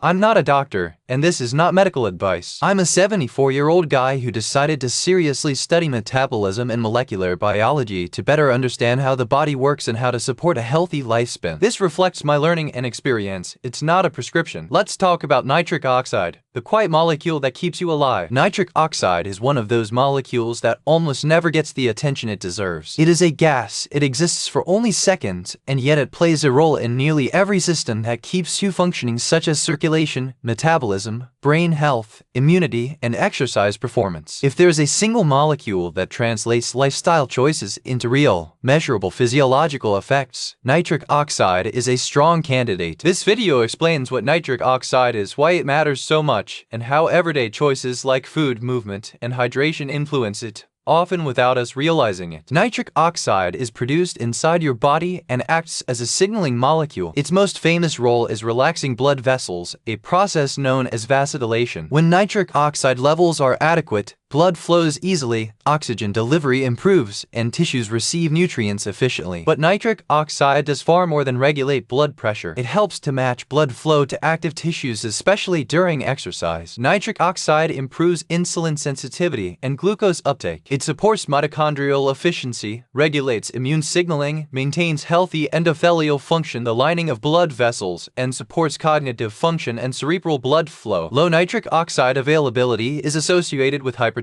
I'm not a doctor, and this is not medical advice. I'm a 74-year-old guy who decided to seriously study metabolism and molecular biology to better understand how the body works and how to support a healthy lifespan. This reflects my learning and experience. It's not a prescription. Let's talk about nitric oxide, the quiet molecule that keeps you alive. Nitric oxide is one of those molecules that almost never gets the attention it deserves. It is a gas. It exists for only seconds, and yet it plays a role in nearly every system that keeps you functioning, such as circulation, metabolism, brain health, immunity, and exercise performance. If there is a single molecule that translates lifestyle choices into real, measurable physiological effects, nitric oxide is a strong candidate. This video explains what nitric oxide is, why it matters so much, and how everyday choices like food, movement, and hydration influence it, often without us realizing it. Nitric oxide is produced inside your body and acts as a signaling molecule. Its most famous role is relaxing blood vessels, a process known as vasodilation. When nitric oxide levels are adequate, blood flows easily, oxygen delivery improves, and tissues receive nutrients efficiently. But nitric oxide does far more than regulate blood pressure. It helps to match blood flow to active tissues, especially during exercise. Nitric oxide improves insulin sensitivity and glucose uptake. It supports mitochondrial efficiency, regulates immune signaling, maintains healthy endothelial function, the lining of blood vessels, and supports cognitive function and cerebral blood flow. Low nitric oxide availability is associated with hypertension,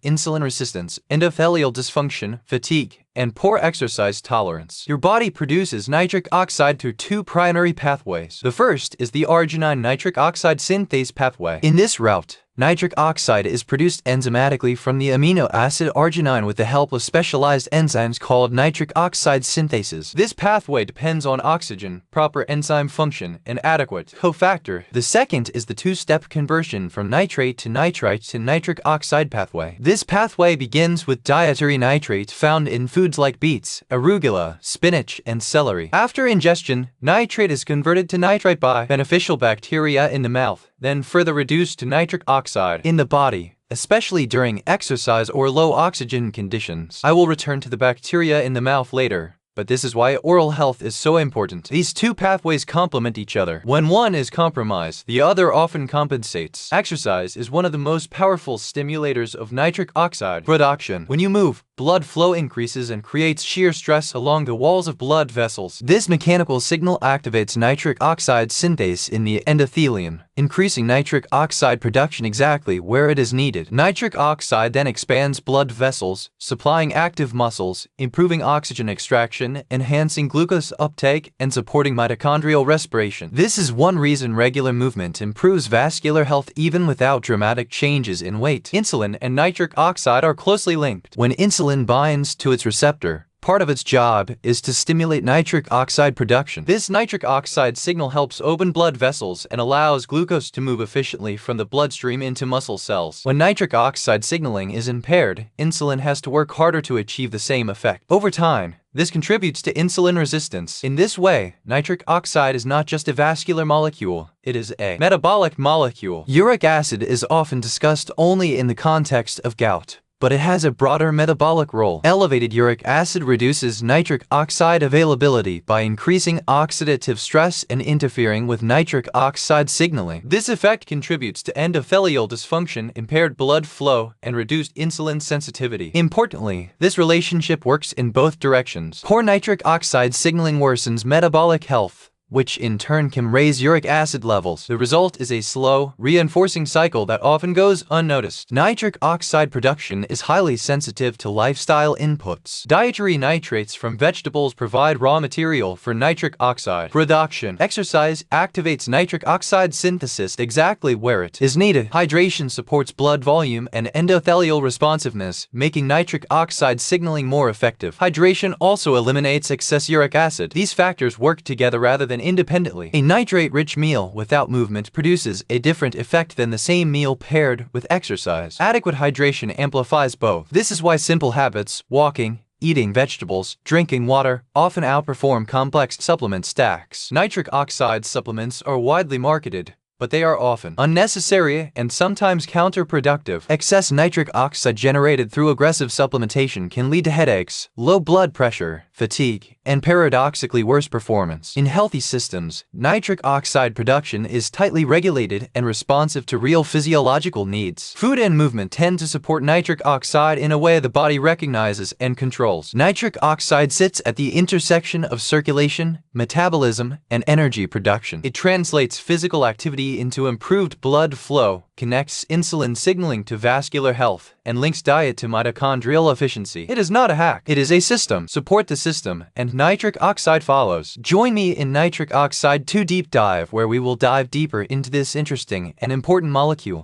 insulin resistance, endothelial dysfunction, fatigue, and poor exercise tolerance. Your body produces nitric oxide through two primary pathways. The first is the arginine nitric oxide synthase pathway. In this route, nitric oxide is produced enzymatically from the amino acid arginine with the help of specialized enzymes called nitric oxide synthetases. This pathway depends on oxygen, proper enzyme function, and adequate cofactor. The second is the two-step conversion from nitrate to nitrite to nitric oxide pathway. This pathway begins with dietary nitrate found in foods like beets, arugula, spinach, and celery. After ingestion, nitrate is converted to nitrite by beneficial bacteria in the mouth, then further reduced to nitric oxide in the body, especially during exercise or low oxygen conditions. I will return to the bacteria in the mouth later, but this is why oral health is so important. These two pathways complement each other. When one is compromised, the other often compensates. Exercise is one of the most powerful stimulators of nitric oxide production. When you move, blood flow increases and creates shear stress along the walls of blood vessels. This mechanical signal activates nitric oxide synthase in the endothelium, increasing nitric oxide production exactly where it is needed. Nitric oxide then expands blood vessels, supplying active muscles, improving oxygen extraction, enhancing glucose uptake, and supporting mitochondrial respiration. This is one reason regular movement improves vascular health even without dramatic changes in weight. Insulin and nitric oxide are closely linked. When insulin binds to its receptor, part of its job is to stimulate nitric oxide production. This nitric oxide signal helps open blood vessels and allows glucose to move efficiently from the bloodstream into muscle cells. When nitric oxide signaling is impaired, insulin has to work harder to achieve the same effect. Over time, this contributes to insulin resistance. In this way, nitric oxide is not just a vascular molecule, it is a metabolic molecule. Uric acid is often discussed only in the context of gout, but it has a broader metabolic role. Elevated uric acid reduces nitric oxide availability by increasing oxidative stress and interfering with nitric oxide signaling. This effect contributes to endothelial dysfunction, impaired blood flow, and reduced insulin sensitivity. Importantly, this relationship works in both directions. Poor nitric oxide signaling worsens metabolic health, which in turn can raise uric acid levels. The result is a slow, reinforcing cycle that often goes unnoticed. Nitric oxide production is highly sensitive to lifestyle inputs. Dietary nitrates from vegetables provide raw material for nitric oxide production. Exercise activates nitric oxide synthesis exactly where it is needed. Hydration supports blood volume and endothelial responsiveness, making nitric oxide signaling more effective. Hydration also eliminates excess uric acid. These factors work together rather than independently. A nitrate-rich meal without movement produces a different effect than the same meal paired with exercise. Adequate hydration amplifies both. This is why simple habits, walking, eating vegetables, drinking water, often outperform complex supplement stacks. Nitric oxide supplements are widely marketed, but they are often unnecessary and sometimes counterproductive. Excess nitric oxide generated through aggressive supplementation can lead to headaches, low blood pressure, fatigue, and paradoxically worse performance. In healthy systems, nitric oxide production is tightly regulated and responsive to real physiological needs. Food and movement tend to support nitric oxide in a way the body recognizes and controls. Nitric oxide sits at the intersection of circulation, metabolism, and energy production. It translates physical activity into improved blood flow, connects insulin signaling to vascular health, and links diet to mitochondrial efficiency. It is not a hack. It is a system. Support the system, and nitric oxide follows. Join me in Nitric Oxide 2 Deep Dive, where we will dive deeper into this interesting and important molecule.